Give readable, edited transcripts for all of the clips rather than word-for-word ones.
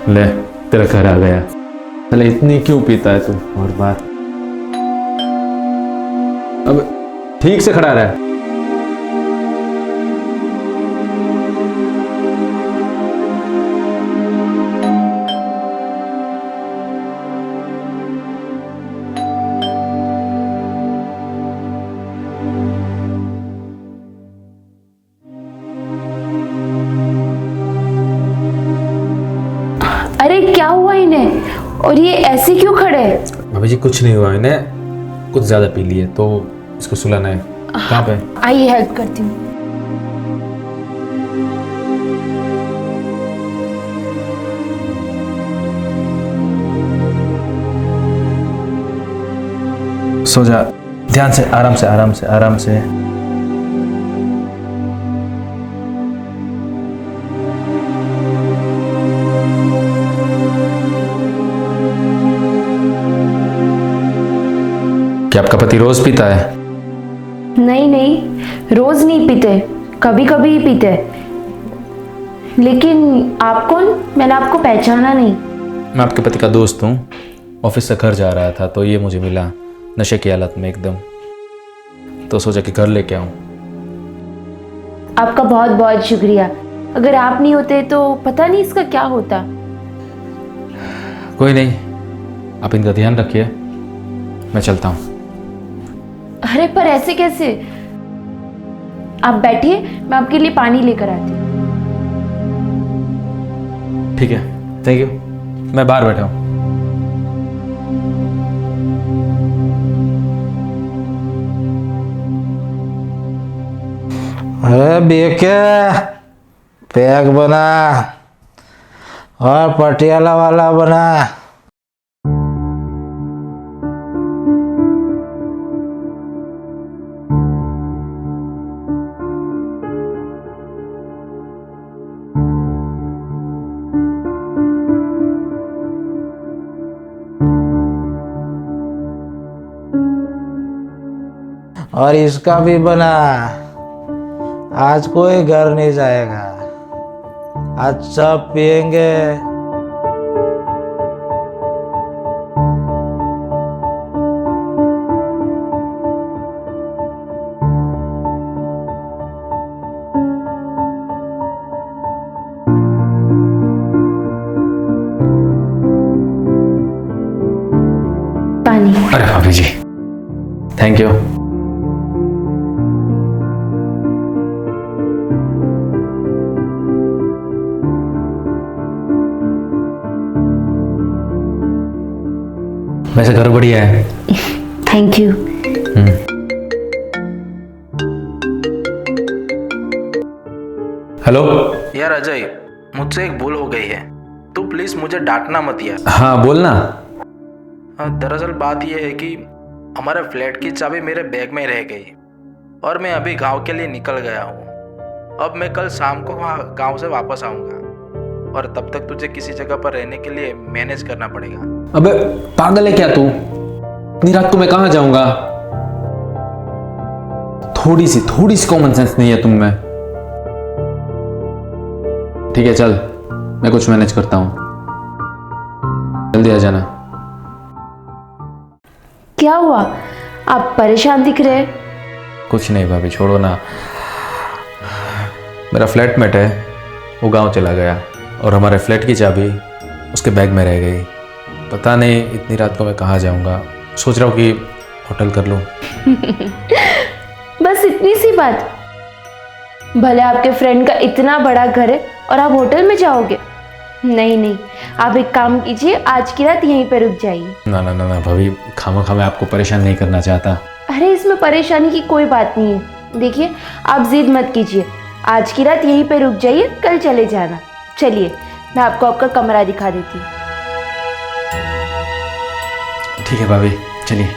ले तेरा घर आ गया। अरे इतनी क्यों पीता है तू और बार? अब ठीक से खड़ा रहा। अरे क्या हुआ इन्हें, और ये ऐसे क्यों खड़े हैं? भाभी जी कुछ नहीं हुआ, इन्हें कुछ ज्यादा पी लिए तो इसको सुलाना है। कहाँ पे? आइए हेल्प करती हूँ। सो जा, ध्यान से, आराम से आराम से आराम से। क्या आपका पति रोज पीता है? नहीं नहीं, रोज नहीं पीते, कभी कभी ही पीते। लेकिन आप कौन? मैंने आपको पहचाना नहीं। मैं आपके पति का दोस्त हूँ। ऑफिस से घर जा रहा था तो ये मुझे मिला नशे की हालत में एकदम, तो सोचा कि घर लेके आऊँ। आपका बहुत बहुत शुक्रिया। अगर आप नहीं होते तो पता नहीं इसका क्या होता। कोई नहीं, आप इनका ध्यान रखिए, मैं चलता हूँ। अरे पर ऐसे कैसे? आप बैठिए, मैं आपके लिए पानी लेकर आती हूँ। ठीक है, थैंक यू। मैं बाहर बैठा हूँ। अरे बेके पैक बना और पटियाला वाला बना। और इसका भी बना। आज कोई घर नहीं जाएगा, आज सब पिएंगे। पानी। अरे भाभी जी, थैंक यू। वैसे घर बढ़िया है। Thank you. हेलो। यार अजय, मुझसे एक भूल हो गई है, तू प्लीज मुझे डांटना मत यार। हाँ बोलना। दरअसल बात यह है कि हमारे फ्लैट की चाबी मेरे बैग में रह गई और मैं अभी गांव के लिए निकल गया हूँ। अब मैं कल शाम को गांव से वापस आऊँगा और तब तक तुझे किसी जगह पर रहने के लिए मैनेज करना पड़ेगा। अबे पागल है क्या तू? इतनी रात को मैं कहाँ जाऊंगा? थोड़ी सी कॉमन सेंस नहीं है तुम में? ठीक है चल, मैं कुछ मैनेज करता हूँ, जल्दी आ जाना। क्या हुआ, आप परेशान दिख रहे हैं? कुछ नहीं भाभी, छोड़ो ना। मेरा फ्लैटमेट है, वो गांव चला गया और हमारे फ्लैट की चाबी उसके बैग में रह गई। पता नहीं इतनी रात को मैं कहाँ जाऊंगा। सोच रहा हूँ कि होटल कर लूँ। बस इतनी सी बात? भले आपके फ्रेंड का इतना बड़ा घर है और आप होटल में जाओगे? नहीं नहीं, आप एक काम कीजिए, आज की रात यहीं पे रुक जाइए। ना ना ना ना भाभी, खामखा मैं आपको परेशान नहीं करना चाहता। अरे इसमें परेशानी की कोई बात नहीं है। देखिए आप जिद मत कीजिए, आज की रात यहीं पे रुक जाइए, कल चले जाना। चलिए मैं आपको आपका कमरा दिखा देती हूँ। ठीक है भाभी, चलिए।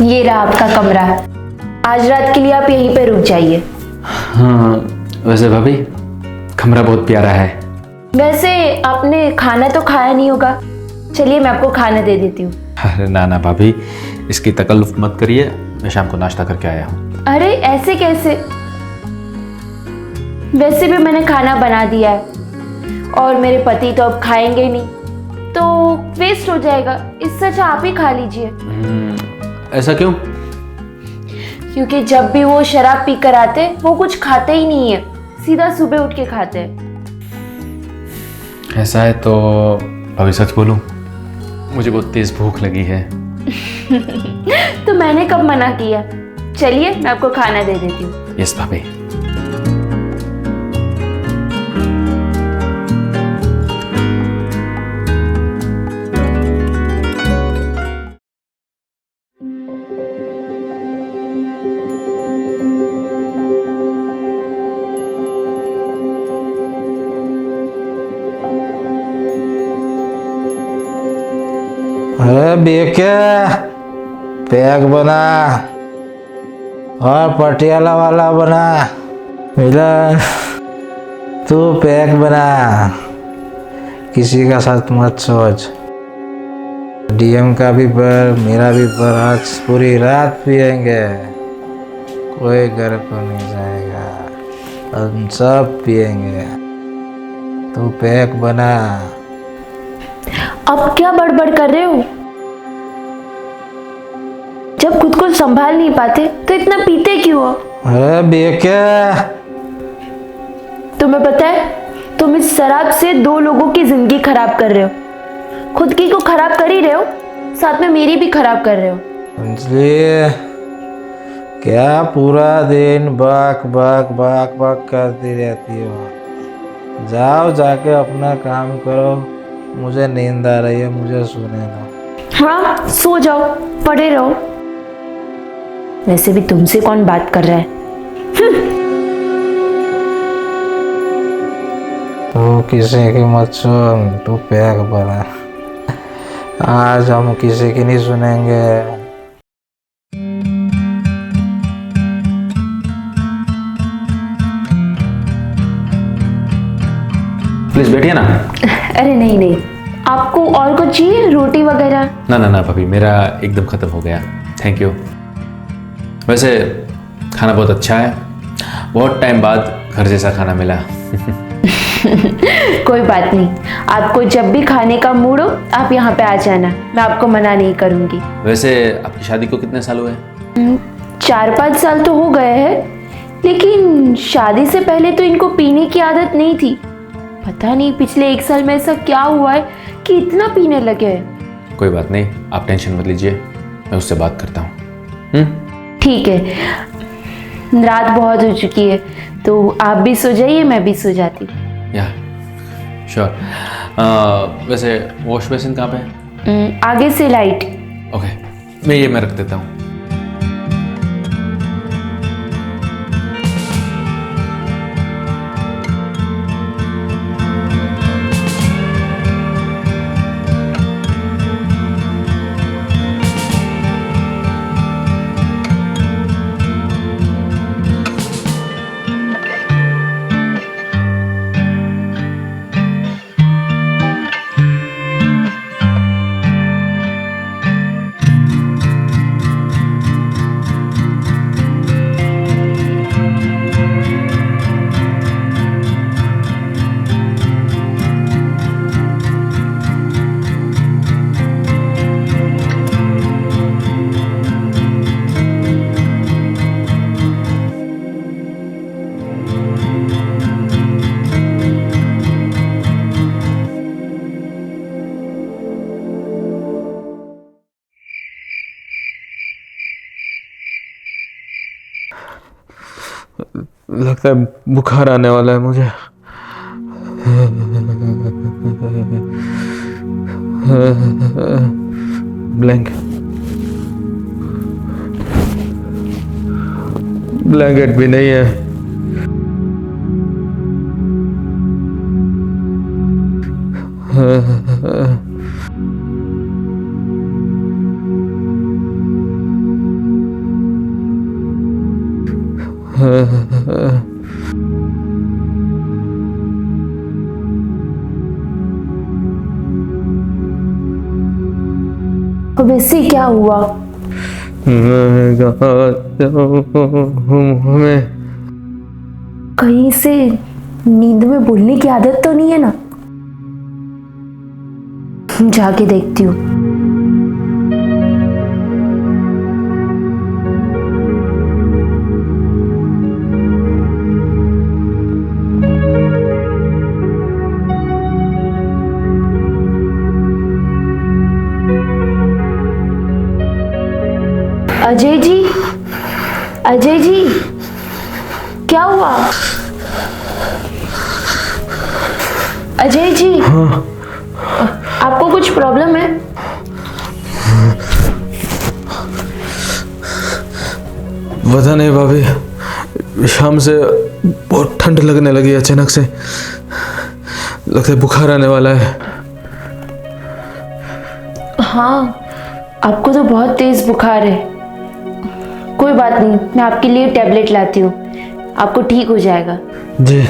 ये रहा आपका कमरा, आज रात के लिए आप यहीं पे रुक जाइए। हाँ वैसे भाभी कमरा बहुत प्यारा है। वैसे आपने खाना तो खाया नहीं होगा, चलिए मैं आपको खाना दे देती हूँ। अरे ना ना भाभी, इसकी तकल्लुफ मत करिए, मैं शाम को नाश्ता करके आया हूँ। अरे ऐसे कैसे, वैसे भी मैंने खाना बना दिया है और मेरे पति तो अब खाएंगे ही नहीं, तो वेस्ट हो जाएगा, इससे अच्छा आप ही खा लीजिए। ऐसा क्यों? क्योंकि जब भी वो शराब पी कर आते वो कुछ खाते ही नहीं है, सीधा सुबह उठ के खाते हैं। ऐसा है तो भाभी सच बोलूं, मुझे बहुत तेज भूख लगी है। तो मैंने कब मना किया, चलिए मैं आपको खाना दे देती हूँ। यस भाभी। अरे बेके, पैक बना और पटियाला वाला बना। मिलन, तू पैक बना, किसी का साथ मत सोच। डीएम का भी पर, मेरा भी पर, आज पूरी रात पिएंगे, कोई घर को नहीं जाएगा, हम सब पिएंगे। तू पैक बना। अब क्या बड़बड़ कर रहे हो? जब खुद को संभाल नहीं पाते तो इतना पीते क्यों हो? अरे बेके, तुम्हें पता है तुम इस शराब से 2 लोगों की जिंदगी खराब कर रहे हो, खुद की को खराब कर ही रहे हो, साथ में मेरी भी खराब कर रहे हो। इसलिए क्या पूरा दिन बाक बाक बाक बाक करती रहती हो? जाओ जाके अपना काम करो, मुझे नींद आ रही है, मुझे सोने दो। हाँ सो जाओ, पड़े रहो। वैसे भी तुमसे कौन बात कर रहा है? तू किसी की मत सुन, तू पैक बना। आज हम किसी की नहीं सुनेंगे। प्लीज बैठिए ना। अरे नहीं नहीं, आपको और कुछ चाहिए, रोटी वगैरह? ना ना ना भाभी, मेरा एकदम ख़त्म हो गया, थैंक यू। वैसे खाना बहुत अच्छा है, बहुत टाइम बाद घर जैसा खाना मिला। कोई बात नहीं, आपको जब भी खाने का मूड हो आप यहाँ पे आ जाना, मैं आपको मना नहीं करूँगी। वैसे आपकी शादी को कितने साल हुए? 4-5 साल तो हो गए हैं, लेकिन शादी से पहले तो इनको पीने की आदत नहीं थी। पता नहीं पिछले 1 साल में ऐसा क्या हुआ है कि इतना पीने लगे हैं। कोई बात नहीं, आप टेंशन मत लीजिए, मैं उससे बात करता हूँ। ठीक है, रात बहुत हो चुकी है तो आप भी सो जाइए, मैं भी सो जाती हूँ। या श्योर। वैसे वॉश बेसिन कहाँ पे है? आगे से लाइट। ओके, मैं ये रख देता हूँ। लगता है बुखार आने वाला है मुझे। ब्लैंकेट भी नहीं है। अब इससे क्या हुआ? हमें कहीं से नींद में बोलने की आदत तो नहीं है ना? जाके देखती हूँ। अजय जी, अजय जी, क्या हुआ? अजय जी, आपको कुछ प्रॉब्लम है? पता नहीं भाभी, शाम से बहुत ठंड लगने लगी अचानक से। लगता है बुखार आने वाला है। हाँ, आपको तो बहुत तेज बुखार है। कोई बात नहीं, मैं आपके लिए टैबलेट लाती हूँ, आपको ठीक हो जाएगा। जी।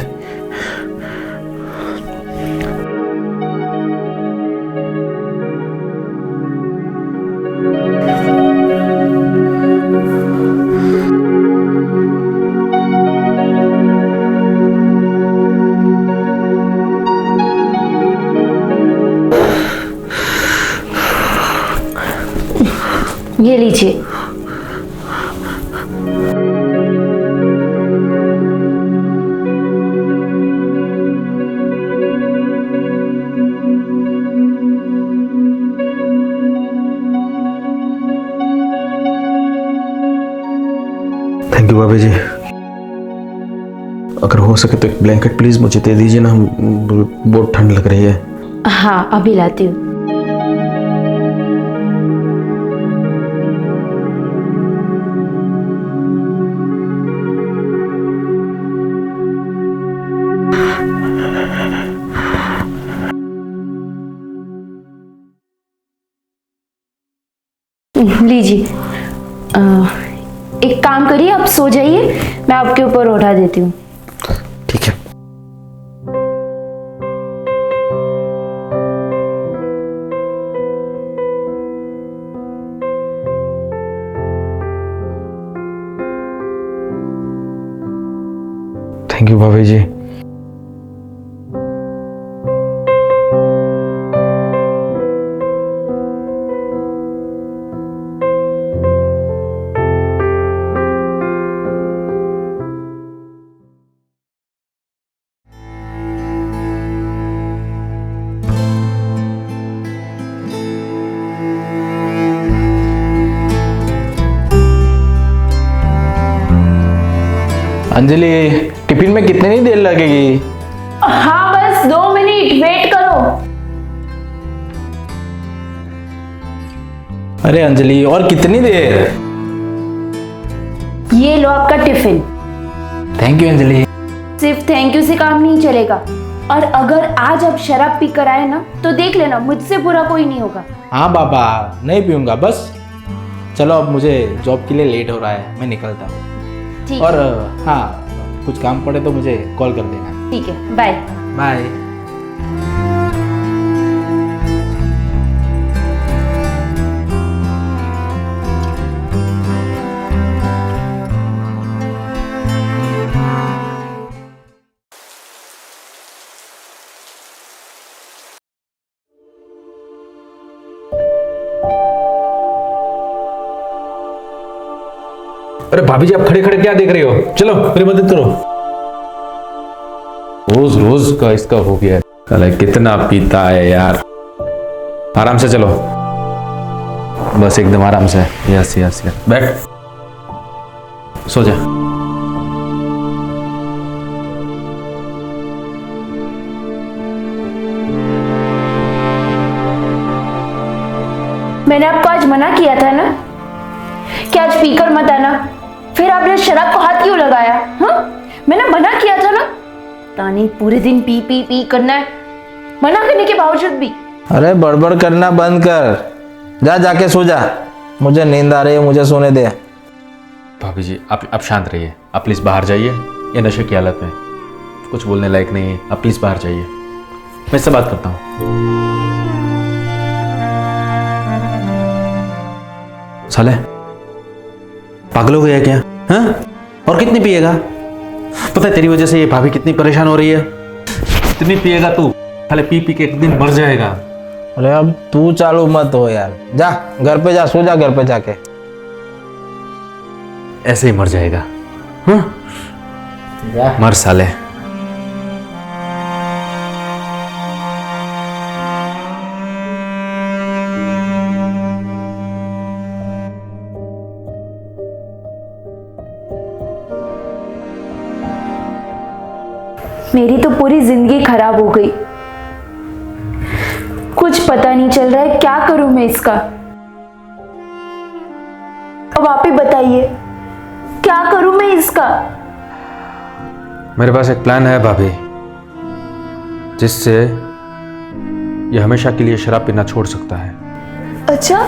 ये लीजिए। थैंक यू भाभी जी। अगर हो सके तो एक ब्लैंकेट प्लीज मुझे दे दीजिए ना, बहुत ठंड लग रही है। हाँ, अभी लाती हूँ। लीजिए। एक काम करिए, आप सो जाइए, मैं आपके ऊपर उठा देती हूँ। ठीक है। थैंक यू भाभी जी। अंजलि, टिफिन में कितनी ही देर लगेगी? हाँ, बस 2 मिनट वेट करो। अरे अंजलि, और कितनी देर? ये लो आपका टिफिन। Thank you Anjali. सिर्फ थैंक यू से काम नहीं चलेगा, और अगर आज आप शराब पी कर आए ना तो देख लेना, मुझसे बुरा कोई नहीं होगा। हाँ बाबा, नहीं पीऊंगा बस। चलो, अब मुझे जॉब के लिए लेट हो रहा है, मैं निकलता हूँ। ठीक और है। हाँ, कुछ काम पड़े तो मुझे कॉल कर देना। ठीक है, बाय। बाय। अरे भाभी जी, आप खड़े खड़े क्या देख रहे हो? चलो मेरी मदद करो। रोज रोज का इसका हो गया है। साला कितना पीता है यार। आराम से चलो, बस एकदम आराम से। यस यस यस, बैठ, सो जा। मैंने आपको आज मना किया था ना कि आज पीकर मत आना, फिर आपने शराब को हाथ क्यों लगाया? हाँ, मैंने मना किया था ना। तानी पूरे दिन पी पी पी करना है, मना करने के बावजूद भी। अरे बड़बड़ करना बंद कर, जा जाके सो जा। मुझे नींद आ रही है, मुझे सोने दे। भाभी जी, आप शांत रहिए। आप प्लीज़ बाहर जाइए, ये नशे की हालत में कुछ बोलने लायक नहीं है। आप प्लीज़ बाहर जाइए, मैं इससे बात करता हूँ। साले पागल हो गया क्या? हाँ? और कितनी पिएगा? पता है तेरी वजह से ये भाभी कितनी परेशान हो रही है। कितनी पिएगा तू? साले पी पी के एक दिन मर जाएगा। अरे अब तू चालू मत हो यार, जा घर पे जा, सो जा घर पे जाके। ऐसे ही मर जाएगा। हाँ? जा। मर साले। मेरी तो पूरी जिंदगी खराब हो गई। कुछ पता नहीं चल रहा है, क्या करूं मैं इसका। अब आप ही बताइए, क्या करूं मैं इसका। मेरे पास एक प्लान है भाभी, जिससे ये हमेशा के लिए शराब पीना छोड़ सकता है। अच्छा,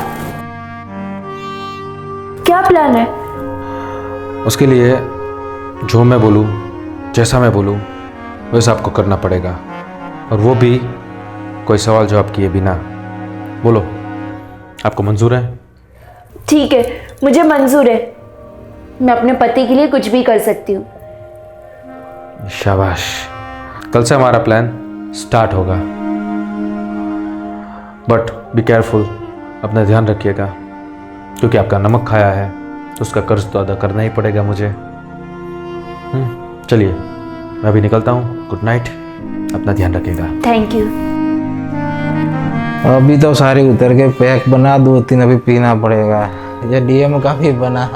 क्या प्लान है? उसके लिए जो मैं बोलूं, जैसा मैं बोलूं, वैसा आपको करना पड़ेगा, और वो भी कोई सवाल जवाब किए बिना। बोलो, आपको मंजूर है? ठीक है, मुझे मंजूर है। मैं अपने पति के लिए कुछ भी कर सकती हूँ। शाबाश। कल से हमारा प्लान स्टार्ट होगा, बट बी केयरफुल, अपना ध्यान रखिएगा, क्योंकि आपका नमक खाया है तो उसका कर्ज तो अदा करना ही पड़ेगा मुझे। चलिए, मैं अभी निकलता हूँ। गुड नाइट, अपना ध्यान रखिएगा। Thank you. अभी तो सारे उतर के पैक बना, 2-3 अभी पीना पड़ेगा। ये डीएम का भी बना,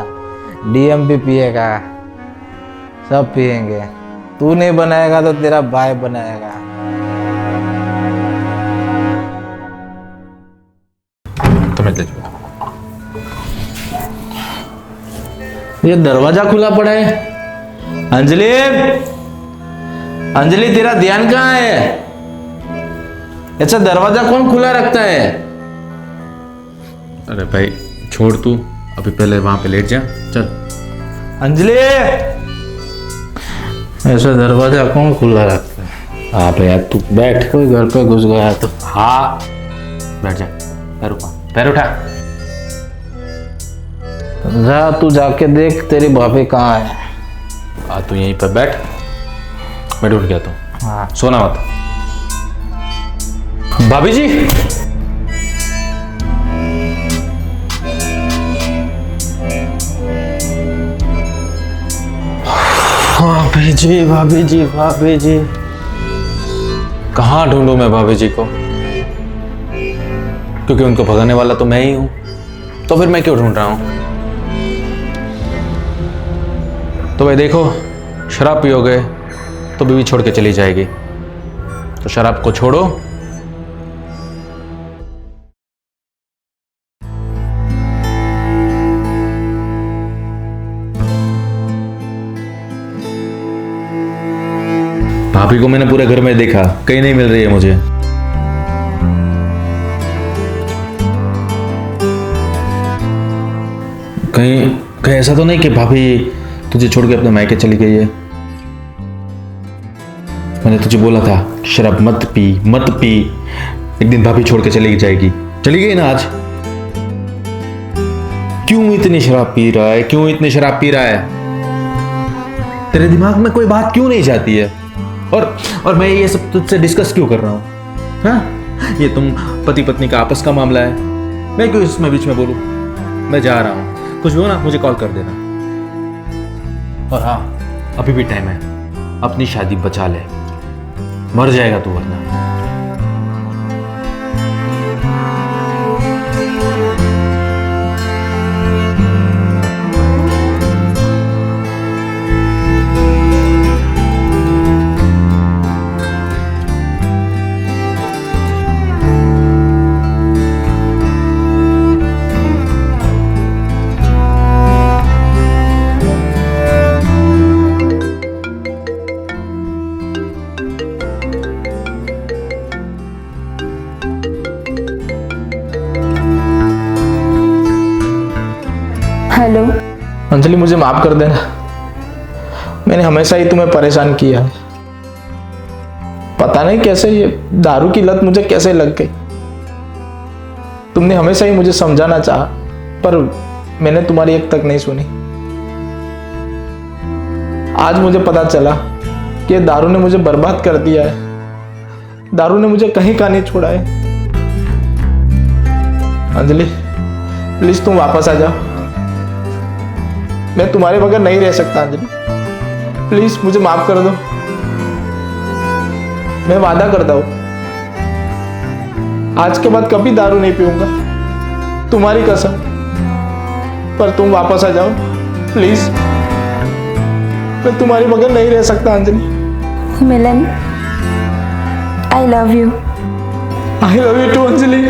डीएम भी पिएगा, सब पिएंगे। तू नहीं बनाएगा तो तेरा भाई बनाएगा। तो मैं ले जाऊँ। ये दरवाजा खुला पड़ा है। अंजलि, अंजलि तेरा ध्यान कहाँ है? अच्छा, दरवाजा कौन खुला रखता है? अरे भाई छोड़, तू अभी पहले वहां पे लेट जा। चल। अंजलि, ऐसा दरवाजा कौन खुला रखता है? आप यार तू बैठ। कोई घर पे घुस गया तो? हाँ, बैठ जा। पैर उठा, पैर उठा। जा, तू जाके देख तेरी भाभी कहाँ है। तू यहीं पर बैठ, मैं ढूंढ के आता हूँ। हाँ। सोना मत। भाभी जी, भाभी जी, भाभी जी, भाभी जी, कहाँ ढूंढूं मैं भाभी जी को? क्योंकि उनको भगाने वाला तो मैं ही हूं, तो फिर मैं क्यों ढूंढ रहा हूं? तो भाई देखो, शराब पियोगे तो बीवी छोड़ के चली जाएगी, तो शराब को छोड़ो। भाभी को मैंने पूरे घर में देखा, कहीं नहीं मिल रही है मुझे। कहीं कहीं ऐसा तो नहीं कि भाभी तुझे छोड़ के अपने मायके चली गई है? मैंने तुझे बोला था शराब मत पी, मत पी। एक दिन भाभी छोड़ के चली जाएगी, चली गई ना आज। क्यों इतनी शराब पी रहा है? क्यों इतनी शराब पी रहा है? तेरे दिमाग में कोई बात क्यों नहीं जाती है? और मैं ये सब तुझसे डिस्कस क्यों कर रहा हूं? हाँ, ये तुम पति पत्नी का आपस का मामला है, मैं क्यों इसमें बीच में बोलूं? मैं जा रहा हूं, कुछ भी हो ना मुझे कॉल कर देना। और हाँ, अभी भी टाइम है, अपनी शादी बचा ले, मर जाएगा तू वरना। हेलो। अंजलि, मुझे माफ कर देना, मैंने हमेशा ही तुम्हें परेशान किया है। पता नहीं कैसे ये दारू की लत मुझे कैसे लग गई। तुमने हमेशा ही मुझे समझाना चाहा, पर मैंने तुम्हारी एक तक नहीं सुनी। आज मुझे पता चला कि दारू ने मुझे बर्बाद कर दिया है। दारू ने मुझे कहीं का नहीं छोड़ा है। अंजलि प्लीज तुम वापस आ जाओ। मैं तुम्हारे बगैर नहीं रह सकता अंजलि। प्लीज मुझे माफ कर दो। मैं वादा करता हूं आज के बाद कभी दारू नहीं पीऊंगा, तुम्हारी कसम। पर तुम वापस आ जाओ प्लीज। मैं तुम्हारे बगैर नहीं रह सकता Anjali. Milan, I love you. I love you too Anjali.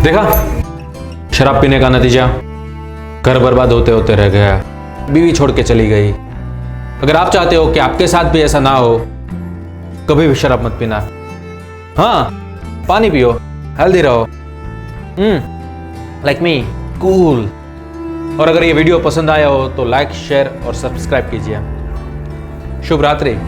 देखा शराब पीने का नतीजा, घर बर्बाद होते होते रह गया, बीवी छोड़ के चली गई। अगर आप चाहते हो कि आपके साथ भी ऐसा ना हो, कभी भी शराब मत पीना। हाँ, पानी पियो, हेल्दी रहो, लाइक मी, कूल। और अगर ये वीडियो पसंद आया हो तो लाइक, शेयर और सब्सक्राइब कीजिए। शुभ रात्रि।